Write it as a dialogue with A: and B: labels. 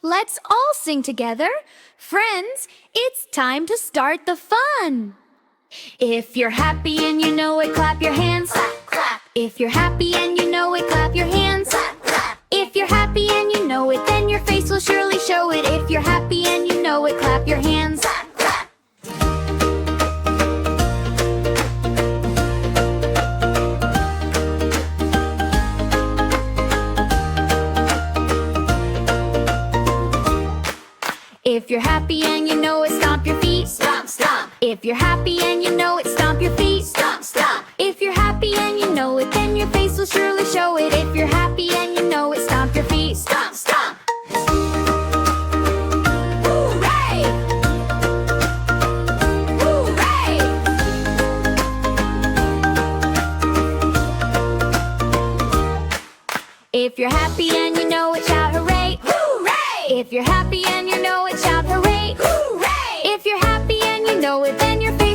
A: Let's all sing together. Friends, it's time to start the fun. If you're happy and you know it, clap your hands. Clap, clap. If you're happy and you know it, clap your hands. Clap, clap. If you're happy and you know it, then your face will surely show it. If you're happy and you know it, clap your hands. Clap, clap. If you're happy and you know it, stomp your feet. Stomp, stomp. If you're happy and you know it, stomp your feet. Stomp, stomp. If you're happy and you know it, then your face will surely show it. If you're happy and you know it, stomp your feet. Stomp, stomp. Hooray! Hooray! If you're happy and you know it, shout hooray! Hooray! If you're happy and you know it, shout hooray! Hooray! If you're happy and you know it, then your face